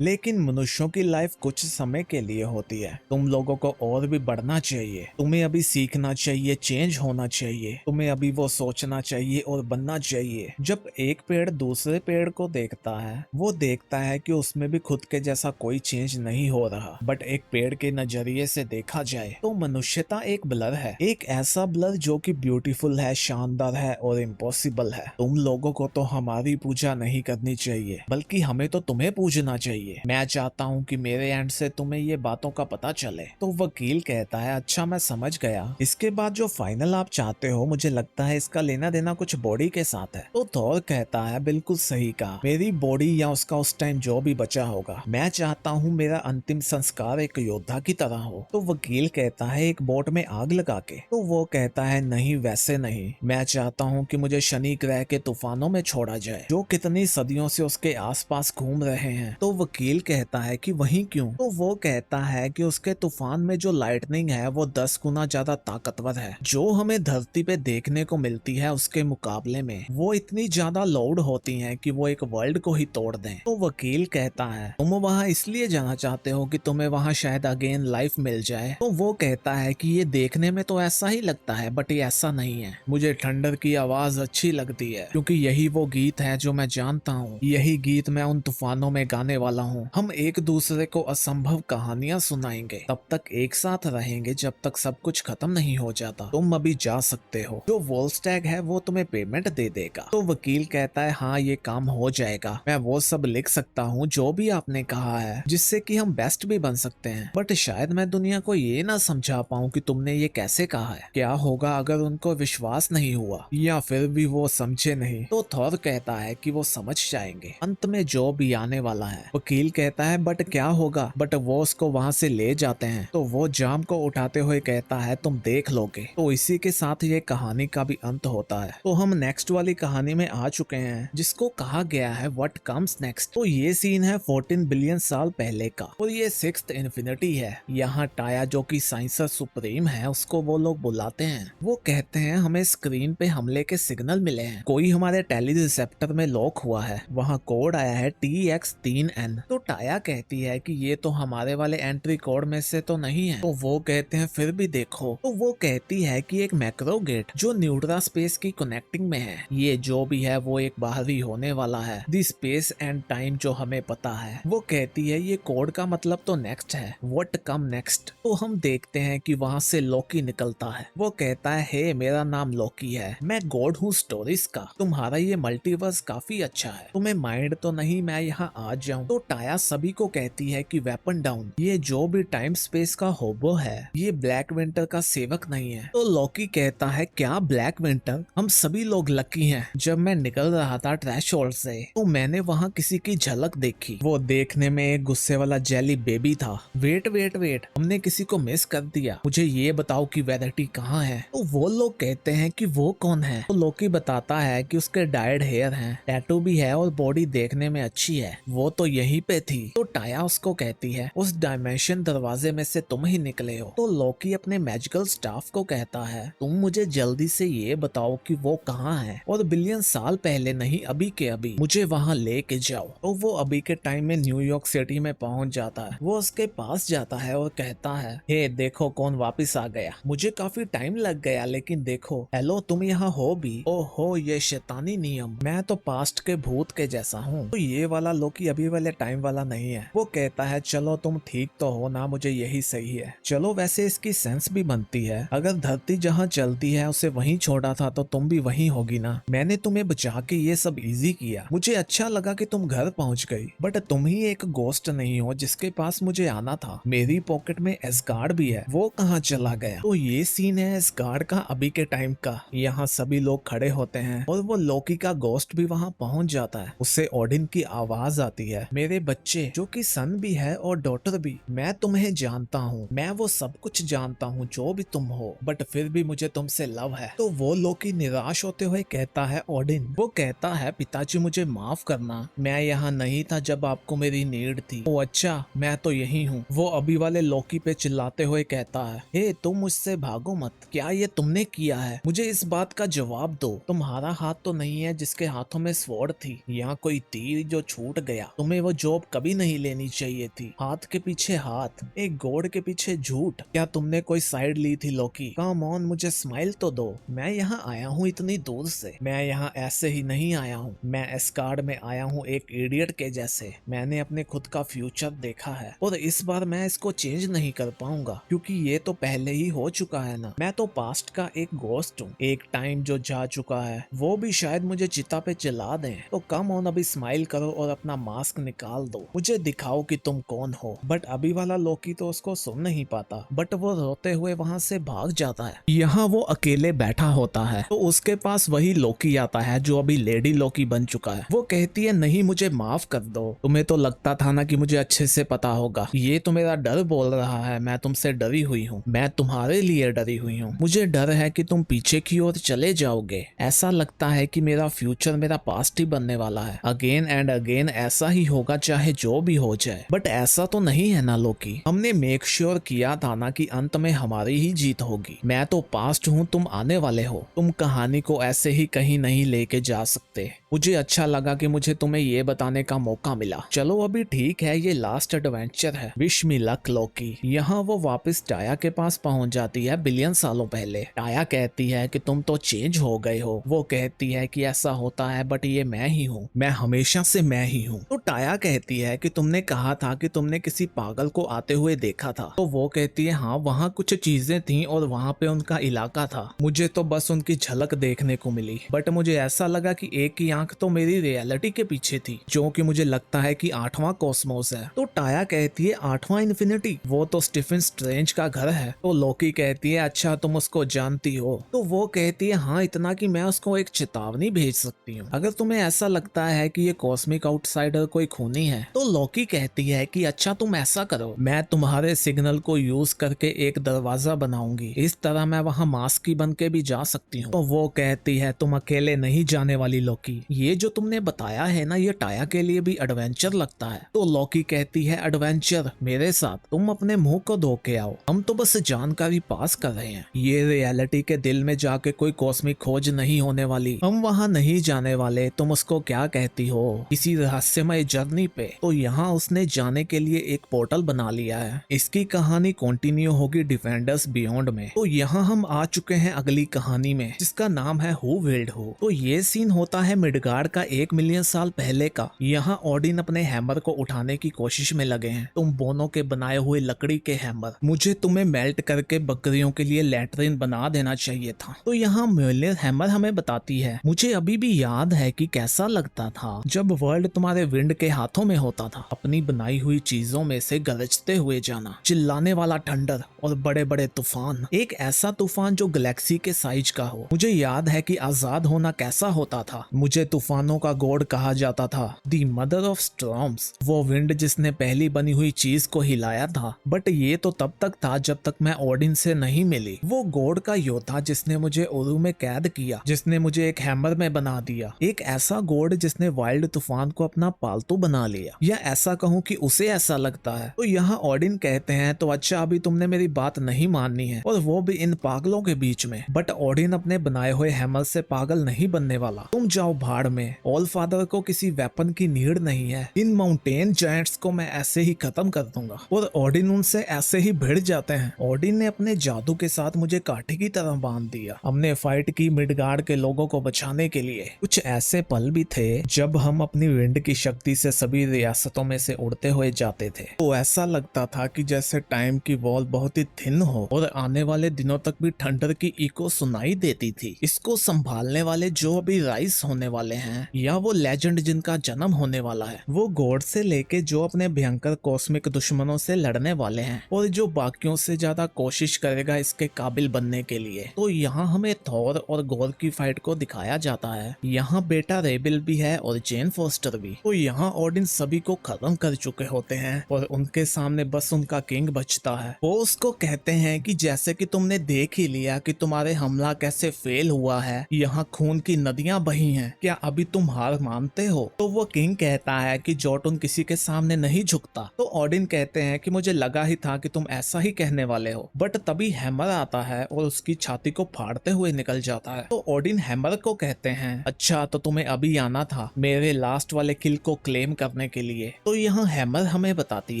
A: लेकिन मनुष्यों की लाइफ कुछ समय के लिए होती है। तुम लोगों को और भी बढ़ना चाहिए, तुम्हें अभी सीखना चाहिए, चेंज होना चाहिए, तुम्हें अभी वो सोचना चाहिए और बनना चाहिए। जब एक पेड़ दूसरे पेड़ को देखता है, वो देखता है कि उसमें भी खुद के जैसा कोई चेंज नहीं हो रहा, बट एक पेड़ के नजरिए से देखा जाए तो मनुष्यता एक ब्लर है, एक ऐसा ब्लर जो कि ब्यूटीफुल है, शानदार है और इम्पॉसिबल है। तुम लोगों को तो हमारी पूजा नहीं करनी चाहिए, बल्कि हमें तो तुम्हें पूजना चाहिए। मैं चाहता हूँ कि मेरे एंड से तुम्हें ये बातों का पता चले। तो वकील कहता है अच्छा मैं समझ गया। इसके बाद जो फाइनल आप चाहते हो, मुझे लगता है इसका लेना देना कुछ बॉडी के साथ है। तो थॉर कहता है बिल्कुल सही कहा, मेरी बॉडी या उसका उस टाइम जो भी बचा होगा। मैं चाहता हूँ मेरा अंतिम संस्कार एक योद्धा की तरह हो। तो वकील कहता है एक बोट में आग लगा के। तो वो कहता है नहीं वैसे नहीं, मैं चाहता हूँ कि मुझे शनि ग्रह के तूफानों में छोड़ा जाए जो कितनी सदियों से उसके आसपास घूम रहे हैं। तो वकील कहता है कि वहीं क्यों? तो वो कहता है कि उसके तूफान में जो लाइटनिंग है वो 10 गुना ज्यादा ताकतवर है। जो हमें धरती पे देखने को मिलती है उसके मुकाबले में वो इतनी ज्यादा लाउड होती हैं कि वो एक वर्ल्ड को ही तोड़ दें। तो वकील कहता है तुम वहां इसलिए जाना चाहते हो कि तुम्हें वहां शायद अगेन लाइफ मिल जाए। तो वो कहता है कि ये देखने में तो ऐसा ही लगता है, बट ये ऐसा नहीं है। मुझे थंडर की आवाज अच्छी लगती है क्योंकि यही वो गीत है जो मैं जानता हूँ। यही गीत मैं उन तूफानों में गाने वाला हूँ। हम एक दूसरे को असंभव कहानियां सुनाएंगे, तब तक एक साथ रहेंगे जब तक सब कुछ खत्म नहीं हो जाता। तुम अभी जा सकते हो। जो वोल्स्टैग है वो तुम्हें पेमेंट दे देगा। तो वकील कहता है हाँ ये काम हो जाएगा, मैं वो सब लिख सकता हूँ जो भी आपने कहा है, जिससे कि हम बेस्ट भी बन सकते हैं। बट शायद मैं दुनिया को ये ना समझा पाऊँ कि तुमने ये कैसे कहा है। क्या होगा अगर उनको विश्वास नहीं हुआ या फिर भी वो समझे नहीं? तो थॉर कहता है कि वो समझ जाएंगे, अंत में जो भी आने वाला है। वकील कहता है बट क्या होगा? बट वो उसको वहां से ले जाते हैं। तो वो जाम को उठाते हुए कहता है तुम देख लोगे। तो इसी के साथ ये कहानी का भी अंत होता है। तो हम नेक्स्ट वाली कहानी में आ चुके हैं जिसको कहा गया है व्हाट कम्स नेक्स्ट। तो ये सीन है 14 बिलियन साल पहले का और ये 6th इन्फिनिटी है। यहाँ टाया जो कि साइंसर सुप्रीम है उसको वो लोग बुलाते हैं। वो कहते हैं हमें स्क्रीन पे हमले के सिग्नल मिले हैं, कोई हमारे टेली रिसेप्टर में लॉक हुआ है, वहाँ कोड आया है TX3N। तो टाया कहती है कि ये तो हमारे वाले एंट्री कोड में से तो नहीं है। तो वो कहते हैं फिर भी देखो। तो वो कहती है कि एक मैक्रो गेट जो न्यूट्रा स्पेस की कनेक्टिंग में है, ये जो भी है वो एक बाहरी होने वाला है। दी स्पेस एंड टाइम जो हमें पता है। वो कहती है ये कोड का मतलब तो नेक्स्ट है, व्हाट कम नेक्स्ट। तो हम देखते हैं कि वहाँ से लॉकी निकलता है। वो कहता है हे मेरा नाम लॉकी है, मैं गॉड हूँ स्टोरीज का। तुम्हारा ये मल्टीवर्स काफी अच्छा है, तुम्हें माइंड तो नहीं मैं यहाँ आ जाऊँ? तो टाया सभी को कहती है कि वेपन डाउन, ये जो भी टाइम स्पेस का होबो है ये ब्लैक विंटर का सेवक नहीं है। तो लॉकी कहता है क्या ब्लैक विंटर? हम सभी लोग लकी हैं। जब मैं निकल रहा था थ्रेशोल्ड से तो मैंने वहाँ किसी की झलक देखी। वो देखने में एक गुस्से वाला जेली बेबी था। वेट वेट वेट, हमने किसी को मिस कर दिया। मुझे ये बताओ कि वेरिटी कहाँ है? तो वो लोग कहते हैं कि वो कौन है? तो लॉकी बताता है कि उसके डाइड हेयर हैं, टैटू भी है और बॉडी देखने में अच्छी है, वो तो यहीं पे थी। तो टाया उसको कहती है उस डायमेंशन दरवाजे में से तुम ही निकले हो। तो लॉकी अपने मैजिकल स्टाफ को कहता है तुम मुझे जल्दी से ये बताओ कि वो कहाँ है और बिलियन साल पहले नहीं अभी के अभी मुझे वहाँ लेके जाओ। तो वो अभी के टाइम में न्यूयॉर्क सिटी में पहुंच जाता है। वो उसके पास जाता है और कहता है हे देखो कौन वापिस आ गया, मुझे काफी टाइम लग गया लेकिन देखो, हेलो तुम यहाँ हो भी? ओहो ये शैतानी नियम, मैं तो पास्ट के भूत के जैसा हूँ। तो ये वाला लॉकी अभी वाले टाइम वाला नहीं है। वो कहता है चलो तुम ठीक तो हो ना, मुझे यही सही है। चलो वैसे इसकी सेंस भी बनती है, अगर धरती जहाँ चलती है उसे वहीं छोड़ा था तो तुम भी वहीं होगी ना। मैंने तुम्हें बचा के ये सब इजी किया, मुझे अच्छा लगा कि तुम घर पहुंच गई, बट तुम ही एक गोस्ट नहीं हो जिसके पास मुझे आना था। मेरी पॉकेट प्लेनेट में एस्गार्ड भी है, वो कहाँ चला गया। तो ये सीन है एस्गार्ड का अभी के टाइम का। यहाँ सभी लोग खड़े होते हैं और वो लोकी का गोस्ट भी वहाँ पहुंच जाता है। उससे ओडिन की आवाज आती है, मेरे बच्चे जो कि सन भी है और डॉटर भी, मैं तुम्हें जानता हूँ, मैं वो सब कुछ जानता हूँ जो भी तुम हो, बट फिर भी मुझे तुमसे लव है। तो वो लोकी निराश होते हुए कहता है ओडिन, वो कहता है पिताजी मुझे माफ करना, मैं यहाँ नहीं था जब आपको मेरी नीड थी। ओ अच्छा, मैं तो यही हूँ। वो अभी वाले लोकी पे चिल्लाते हुए कहता है, हे तुम मुझसे भागो मत, क्या ये तुमने किया है? मुझे इस बात का जवाब दो। तुम्हारा हाथ तो नहीं है जिसके हाथों में स्वॉर्ड थी, यहाँ कोई तीर जो छूट गया। तुम्हें वो जॉब कभी नहीं लेनी चाहिए थी। हाथ के पीछे हाथ, एक गोड के पीछे झूठ। क्या तुमने कोई साइड ली थी लोकी? कम ऑन, मुझे स्माइल तो दो। मैं यहाँ आया हूँ इतनी दूर से, मैं यहाँ ऐसे ही नहीं आया हूँ। मैं एस्गार्ड में आया हूँ एक इडियट के जैसे। मैंने अपने खुद का फ्यूचर देखा है और इस बार मैं इसको चेंज नहीं कर पाऊंगा, क्योंकि ये तो पहले ही हो चुका है ना। मैं तो पास्ट का एक गोस्ट हूँ, एक टाइम जो जा चुका है वो भी शायद मुझे चिता पे जला दें। तो कम ऑन, अभी स्माइल करो और अपना मास्क निकाल दो, मुझे दिखाओ कि तुम कौन हो। बट अभी वाला लोकी तो उसको सुन नहीं पाता, बट वो रोते हुए वहाँ से भाग जाता है। यहाँ वो अकेले बैठा होता है तो उसके पास वही लोकी आता है जो अभी लेडी लोकी बन चुका है। वो कहती है, नहीं मुझे माफ कर दो, तुम्हें तो लगता था ना कि मुझे अच्छे से पता होगा। ये तो मेरा डर बोल रहा है, मैं तुमसे डरी हुई हूँ, मैं तुम्हारे लिए डरी हुई हूँ। मुझे डर है कि तुम पीछे की ओर चले जाओगे। ऐसा लगता है कि मेरा फ्यूचर मेरा पास्ट ही बनने वाला है। अगेन एंड अगेन ऐसा ही होगा चाहे जो भी हो जाए। बट ऐसा तो नहीं है ना लोकी, हमने मेक श्योर किया था ना कि अंत में हमारी ही जीत होगी। मैं तो पास्ट हूँ, तुम आने वाले हो। तुम कहानी को ऐसे ही कहीं नहीं लेके जा सकते। मुझे अच्छा लगा कि मुझे तुम्हें ये बताने का मौका मिला। चलो अभी ठीक है, ये लास्ट एडवेंचर है, विश मी लक लोकी। यहाँ वो वापस टाया के पास पहुंच जाती है बिलियन सालों पहले। टाया कहती है कि तुम तो चेंज हो गए हो। वो कहती है कि ऐसा होता है बट ये मैं ही हूँ, मैं हमेशा से मैं ही हूँ। तो टाया कहती है कि तुमने कहा था कि तुमने किसी पागल को आते हुए देखा था। तो वो कहती है, हाँ वहाँ कुछ चीजें थी और वहाँ पे उनका इलाका था, मुझे तो बस उनकी झलक देखने को मिली। बट मुझे ऐसा लगा कि एक की आंख तो मेरी रियलिटी के पीछे थी, जो कि मुझे लगता है कि 8वां कॉस्मोस है। तो टाया कहती है 8वां इन्फिनिटी, वो तो स्टीफन स्ट्रेंज का घर है। तो लोकी कहती है, अच्छा तुम उसको जानती हो? तो वो कहती है, हाँ इतना कि मैं उसको एक चेतावनी भेज सकती हूँ अगर तुम्हें ऐसा लगता है कि ये कॉस्मिक आउटसाइडर कोई खूनी है। तो लोकी कहती है कि अच्छा तुम ऐसा करो, मैं तुम्हारे सिग्नल को यूज करके एक दरवाजा बनाऊंगी, इस तरह मैं वहाँ मास्क की बन के भी जा सकती हूँ। तो वो कहती है, तुम अकेले नहीं जाने वाली लोकी, ये जो तुमने बताया है ना ये टाया के लिए भी एडवेंचर लगता है। तो लोकी कहती है, एडवेंचर मेरे साथ? तुम अपने मुंह को धो के आओ, हम तो बस जानकारी पास कर रहे हैं। ये रियलिटी के दिल में जाके कोई कॉस्मिक खोज नहीं होने वाली, हम वहाँ नहीं जाने वाले। तुम उसको क्या कहती हो, किसी रहस्यमय जर्नी पे? तो यहाँ उसने जाने के लिए एक पोर्टल बना लिया है। इसकी कहानी कंटिन्यू होगी डिफेंडर्स बियॉन्ड में। तो यहाँ हम आ चुके हैं अगली कहानी में, जिसका नाम है हु विल्ड हु। तो ये सीन होता है मिडगार्ड का 1 मिलियन साल पहले का। यहाँ ओडिन अपने हैमर को उठाने की कोशिश में लगे हैं। तुम बोनो के बनाए हुए लकड़ी के हैमर, मुझे तुम्हें मेल्ट करके बकरियों के लिए लैट्रिन बना देना चाहिए था। तो यहाँ म्योल्निर हैमर हमें बताती है, मुझे अभी भी याद है कि कैसा लगता था जब वर्ल्ड तुम्हारे विंड के हाथों में होता था। अपनी बनाई हुई चीजों में से गरजते हुए जाना, चिल्लाने वाला ठंडर और बड़े बड़े तूफान, एक ऐसा तूफान जो गैलेक्सी के साइज का हो। मुझे याद है कि आजाद होना कैसा होता था। मुझे तूफानों का गॉड कहा जाता था, दी मदर ऑफ स्टॉर्म्स, वो विंड जिसने पहली बनी हुई चीज को हिलाया था। बट ये तो तब तक था जब तक मैं ओडिन से नहीं मिली। वो गॉड का योद्धा जिसने मुझे उरु में कैद किया, जिसने मुझे एक हैमर में बना दिया। एक ऐसा गॉड जिसने वाइल्ड तूफान को अपना पालतू बना लिया, या ऐसा कहूँ कि उसे ऐसा लगता है। तो यहाँ ओडिन कहते हैं, तो अच्छा अभी तुमने मेरी बात नहीं माननी है, और वो भी इन पागलों के बीच में। बट ओडिन अपने बनाए हुए हैमर से पागल नहीं बनने वाला। तुम जाओ भाड़ में, ऑल फादर को किसी वेपन की नीड नहीं है। इन माउंटेन जायंट्स को मैं ऐसे ही खत्म कर दूंगा। और ओडिन उनसे ऐसे ही भिड़ जाते हैं। ओडिन ने अपने जादू के साथ मुझे काठी की तरह बांध दिया। हमने फाइट की मिडगार्ड के लोगों को बचाने के लिए। कुछ ऐसे पल भी थे जब हम अपनी विंड की शक्ति से सभी रियासतों में से उड़ते हुए जाते थे। तो ऐसा लगता था कि जैसे टाइम की वॉल बहुत ही थिन हो और आने वाले दिनों तक भी थंडर की इको सुनाई देती थी। इसको संभालने वाले जो अभी राइज होने वाले वाले हैं या वो लेजेंड जिनका जन्म होने वाला है, वो गॉड से लेके जो अपने भयंकर कॉस्मिक दुश्मनों से लड़ने वाले हैं और जो बाकियों से ज्यादा कोशिश करेगा इसके काबिल बनने के लिए। तो यहाँ हमें थॉर और गॉड की फाइट को दिखाया जाता है। यहाँ बेटा रेबिल भी है और जेन फोस्टर भी। तो यहाँ ओडिन सभी को खत्म कर चुके होते हैं और उनके सामने बस उनका किंग बचता है। वो उसको कहते हैं कि जैसे कि तुमने देख ही लिया कि तुम्हारे हमला कैसे फेल हुआ है, यहाँ खून की नदियां बही हैं, क्या अभी तुम हार मानते हो? तो वो किंग कहता है कि जोटुन किसी के सामने नहीं झुकता। तो ओडिन कहते हैं कि मुझे लगा ही था कि तुम ऐसा ही कहने वाले हो। बट तभी हैमर आता है और उसकी छाती को फाड़ते हुए निकल जाता है। तो ओडिन हैमर को कहते हैं, अच्छा तो तुम्हें अभी आना था मेरे लास्ट वाले किल को क्लेम करने के लिए। तो यहाँ हैमर हमें बताती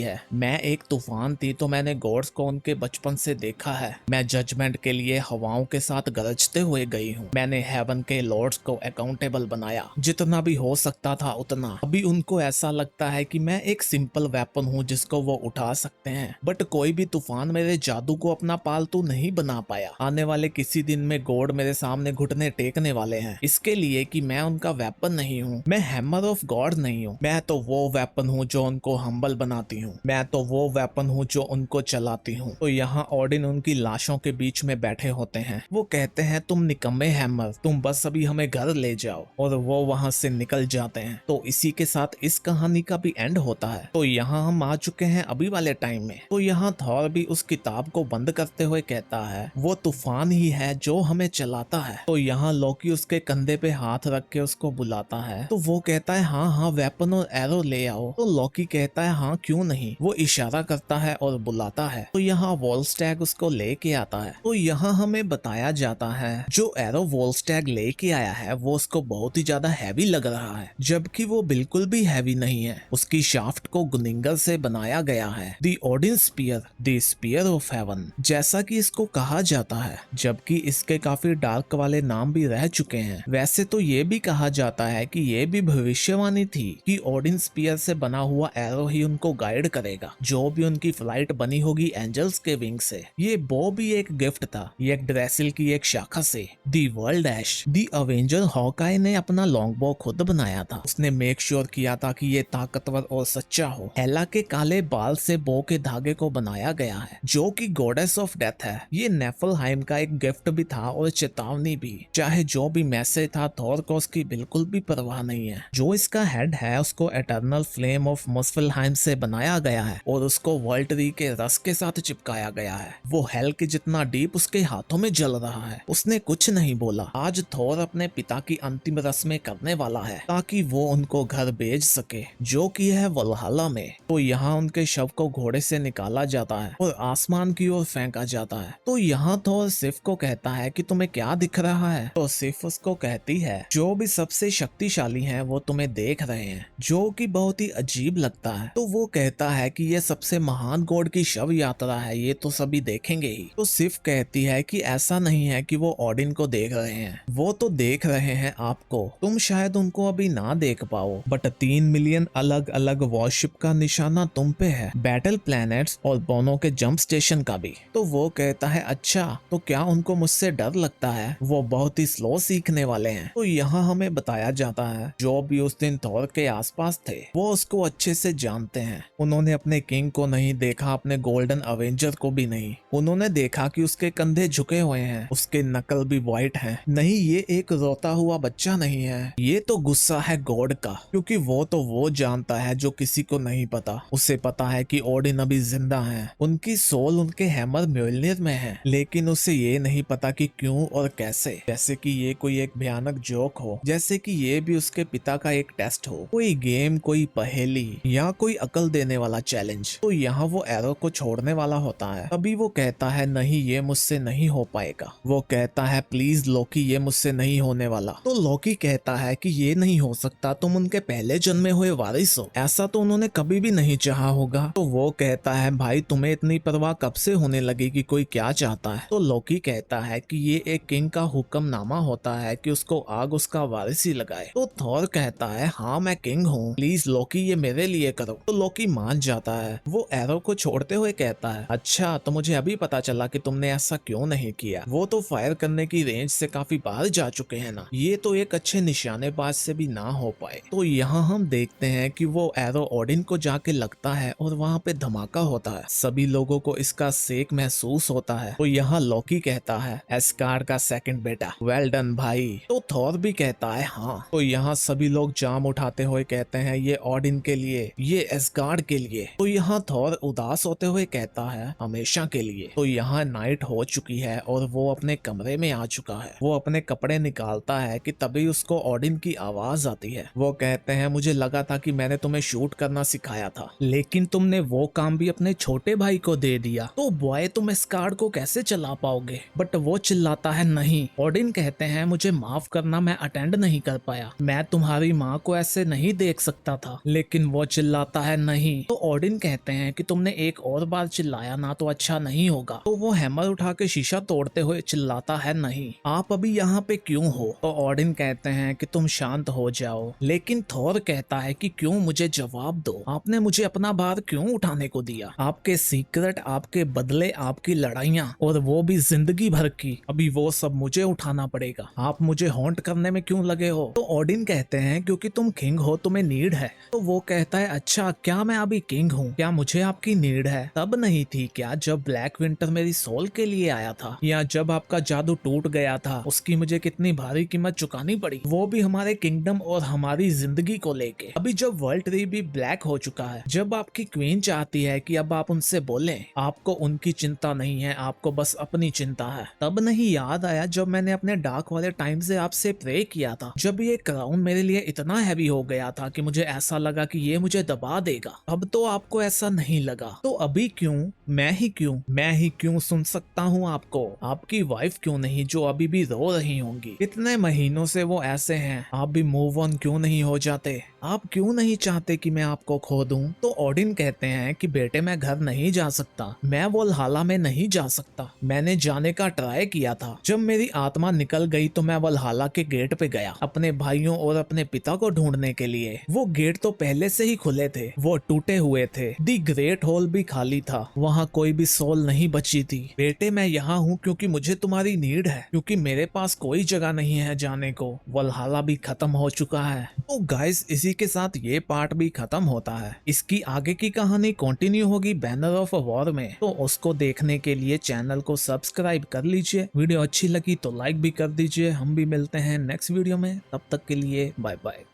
A: है, मैं एक तूफान थी तो मैंने गॉड्स को उनके बचपन से देखा है। मैं जजमेंट के लिए हवाओं के साथ गरजते हुए गई हूँ। मैंने हेवन के लॉर्ड्स को अकाउंटेबल बनाया, जितना भी हो सकता था उतना। अभी उनको ऐसा लगता है कि मैं एक सिंपल वेपन हूँ जिसको वो उठा सकते हैं। बट कोई भी तूफान मेरे जादू को अपना पालतू नहीं बना पाया। आने वाले किसी दिन में गॉड मेरे सामने घुटने टेकने वाले हैं, इसके लिए कि मैं उनका वेपन नहीं हूँ। मैं हैमर ऑफ गॉड नहीं हूँ। मैं तो वो वेपन हूँ जो उनको हम्बल बनाती हूँ। मैं तो वो वेपन हूँ जो उनको चलाती हूँ। तो यहाँ ओडिन उनकी लाशों के बीच में बैठे होते हैं। वो कहते हैं, तुम निकम्मे हैमर, तुम बस अभी हमें घर ले जाओ। और वो वहां से निकल जाते हैं। तो इसी के साथ इस कहानी का भी एंड होता है। तो यहाँ हम आ चुके हैं अभी वाले टाइम में। तो यहाँ थॉर भी उस किताब को बंद करते हुए कहता है, वो तूफान ही है जो हमें चलाता है। तो यहाँ लोकी उसके कंधे पे हाथ रख के उसको बुलाता है। तो वो कहता है, हाँ हाँ वेपन और एरो ले आओ। तो लोकी कहता है, हाँ क्यों नहीं। वो इशारा करता है और बुलाता है। तो यहाँ वोल्स्टैग उसको लेके आता है। तो यहाँ हमें बताया जाता है, जो एरो वोल्स्टैग लेके आया है वो उसको बहुत ही ज्यादा हैवी लग रहा है, जबकि वो बिल्कुल भी हैवी नहीं है। उसकी शाफ्ट को गुनिंगर से बनाया गया है, the Odin spear, the spear of heaven, जैसा कि इसको कहा जाता है। जबकि इसके काफी डार्क वाले नाम भी रह चुके हैं। वैसे तो ये भी कहा जाता है कि ये भी भविष्यवाणी थी कि ओडिन स्पीयर से बना हुआ एरो ही उनको गाइड करेगा। जो भी उनकी फ्लाइट बनी होगी एंजल्स के विंग से। ये बो भी एक गिफ्ट था, ये एक ड्रेसिल की एक शाखा से। The world ash, the Avenger Hawkeye ने अपना लॉन्ग बो खुद बनाया था। उसने मेक श्योर किया था कि ये ताकतवर और सच्चा हो। हेला के काले बाल से बो के धागे को बनाया गया है, जो कि गॉडेस ऑफ डेथ है। ये नेफलहाइम का एक गिफ्ट भी था और चेतावनी भी। चाहे जो भी मैसेज था, थॉर को उसकी बिल्कुल भी परवाह नहीं है। जो इसका हेड है उसको एटर्नल फ्लेम ऑफ मुस्फलहाइम से बनाया गया है और उसको वर्ल्ड ट्री के रस के साथ चिपकाया गया है। वो हेल के जितना डीप उसके हाथों में जल रहा है। उसने कुछ नहीं बोला। आज थॉर अपने पिता की अंतिम रस्में करने वाला है ताकि वो उनको घर भेज सके, जो कि है वल्हला में। तो यहाँ उनके शव को घोड़े से निकाला जाता है और आसमान की ओर फेंका जाता है। तो यहाँ थॉर सिफ को कहता है कि तुम्हें क्या दिख रहा है। तो सिफ उसको कहती है, जो भी सबसे शक्तिशाली हैं वो तुम्हें देख रहे हैं, जो कि बहुत ही अजीब लगता है। तो वो कहता है कि ये सबसे महान गॉड की शव यात्रा है, ये तो सभी देखेंगे ही। तो सिफ कहती है कि ऐसा नहीं है कि वो ओडिन को देख रहे हैं, वो तो देख रहे हैं आपको। तुम शायद उनको अभी ना देख पाओ, बट 3 मिलियन अलग अलग वॉरशिप का निशाना तुम पे है, बैटल प्लैनेट्स और बोनो के जंप स्टेशन का भी। तो वो कहता है, अच्छा तो क्या उनको मुझसे डर लगता है? वो बहुत ही स्लो सीखने वाले हैं। तो यहाँ हमें बताया जाता है, जो भी उस दिन थॉर के आसपास थे वो उसको अच्छे से जानते हैं। उन्होंने अपने किंग को नहीं देखा, अपने गोल्डन अवेंजर को भी नहीं। उन्होंने देखा कि उसके कंधे झुके हुए हैं, उसके नकल भी व्हाइट हैं। नहीं, ये एक रोता हुआ बच्चा नहीं है, ये तो गुस्सा है गॉड का, क्योंकि वो जानता है जो किसी को नहीं पता। उसे पता है कि ओडिन अभी जिंदा है, उनकी सोल उनके हैमर म्योल्निर में है, लेकिन उसे ये नहीं पता कि क्यों और कैसे। जैसे कि ये कोई एक भयानक जोक हो, जैसे कि ये भी उसके पिता का एक टेस्ट हो, कोई गेम, कोई पहेली या कोई अकल देने वाला चैलेंज। तो यहाँ वो एरो को छोड़ने वाला होता है। तभी वो कहता है, नहीं ये मुझसे नहीं हो पाएगा। वो कहता है, प्लीज लोकी ये मुझसे नहीं होने वाला। तो लोकी कहता है कि ये नहीं हो सकता, तुम उनके पहले जन्मे हुए वारिस हो, ऐसा तो उन्होंने कभी भी नहीं चाहा होगा। तो वो कहता है, भाई तुम्हें इतनी परवाह कब से होने लगी कि कोई क्या चाहता है। तो लोकी कहता है कि ये एक किंग का हुक्मनामा होता है कि उसको आग उसका वारिस ही लगाए। तो थॉर कहता है, हाँ मैं किंग हूँ, प्लीज लोकी ये मेरे लिए करो। तो लोकी मान जाता है। वो एरो को छोड़ते हुए कहता है, अच्छा तो मुझे अभी पता चला कि तुमने ऐसा क्यों नहीं किया। वो तो फायर करने की रेंज से काफी बाहर जा चुके हैं ना। ये तो एक अच्छे अच्छे निशानेबाज से भी ना हो पाए। तो यहाँ हम देखते हैं कि वो एरो ओडिन को जाके लगता है और वहाँ पे धमाका होता है। सभी लोगों को इसका सेक महसूस होता है। तो यहाँ लॉकी कहता है एस्गार्ड का सेकंड बेटा, वेल डन भाई। तो थॉर भी कहता है हाँ। तो यहाँ सभी लोग जाम उठाते हुए कहते हैं ये ओडिन के लिए, ये एस्गार्ड के लिए। तो यहाँ थॉर उदास होते हुए कहता है हमेशा के लिए। तो यहाँ नाइट हो चुकी है और वो अपने कमरे में आ चुका है। वो अपने कपड़े निकालता है कि तभी उसको ओडिन की आवाज आती है। वो कहते हैं मुझे लगा था कि मैंने तुम्हें शूट करना सिखाया था, लेकिन तुमने वो काम भी अपने छोटे भाई को दे दिया। तो बॉय तुम एस्गार्ड को कैसे चला पाओगे? बट वो चिल्लाता है नहीं। ओडिन कहते हैं मुझे माफ करना, मैं अटेंड नहीं कर पाया, मैं तुम्हारी माँ को ऐसे नहीं देख सकता था। लेकिन वो चिल्लाता है नहीं। तो ओडिन कहते हैं कि तुमने एक और बार चिल्लाया ना तो अच्छा नहीं होगा। तो वो हैमर उठा के शीशा तोड़ते हुए चिल्लाता है नहीं, आप अभी यहाँ पे क्यों हो? तो ओडिन कहते हैं कि तुम शांत हो जाओ। लेकिन थॉर कहता है कि क्यों, मुझे जवाब दो, आपने मुझे अपना भार क्यों उठाने को दिया? आपके सीक्रेट, आपके बदले, आपकी लड़ाइयाँ, और वो भी जिंदगी भर की, अभी वो सब मुझे उठाना पड़ेगा। आप मुझे हॉन्ट करने में क्यों लगे हो? तो ओडिन कहते हैं क्योंकि तुम किंग हो, तुम्हें नीड है। तो वो कहता है अच्छा, क्या मैं अभी किंग हूँ? क्या मुझे आपकी नीड है? तब नहीं थी क्या जब ब्लैक विंटर मेरी सोल के लिए आया था? या जब आपका जादू टूट गया था, उसकी मुझे कितनी भारी कीमत चुकानी पड़ी, वो भी हमारे किंगडम और हमारी जिंदगी को लेके। अभी जब वर्ल्ड ट्री भी ब्लैक हो चुका है, जब आपकी क्वीन चाहती है कि अब आप उनसे बोलें, आपको उनकी चिंता नहीं है, आपको बस अपनी चिंता है, तब नहीं याद आया जब मैंने अपने डार्क वाले टाइम से आपसे प्रे किया था, जब ये क्राउन मेरे लिए इतना हैवी हो गया था कि मुझे ऐसा लगा कि ये मुझे दबा देगा। अब तो आपको ऐसा नहीं लगा, तो अभी क्यों? मैं ही क्यों सुन सकता हूँ आपको? आपकी वाइफ क्यों नहीं, जो अभी भी रो रही होंगी? इतने महीनों से वो ऐसे हैं, आप भी मूव ऑन क्यों नहीं हो जाते? आप क्यों नहीं चाहते कि मैं आपको खो दूं? तो ओडिन कहते हैं कि बेटे मैं घर नहीं जा सकता, मैं वल्हाला में नहीं जा सकता। मैंने जाने का ट्राई किया था, जब मेरी आत्मा निकल गई तो मैं वल्हाला के गेट पे गया अपने भाइयों और अपने पिता को ढूंढने के लिए। वो गेट तो पहले से ही खुले थे, वो टूटे हुए थे, दी ग्रेट हॉल भी खाली था, वहाँ कोई भी सोल नहीं बची थी। बेटे मैं यहाँ हूँ क्योंकि मुझे तुम्हारी नीड है, क्योंकि मेरे पास कोई जगह नहीं है जाने को, वल्हाला भी खत्म हो चुका है। तो गाइस इसी के साथ ये पार्ट भी खत्म होता है। इसकी आगे की कहानी कंटिन्यू होगी बैनर ऑफ वॉर में, तो उसको देखने के लिए चैनल को सब्सक्राइब कर लीजिए। वीडियो अच्छी लगी तो लाइक भी कर दीजिए। हम भी मिलते हैं नेक्स्ट वीडियो में, तब तक के लिए बाय बाय।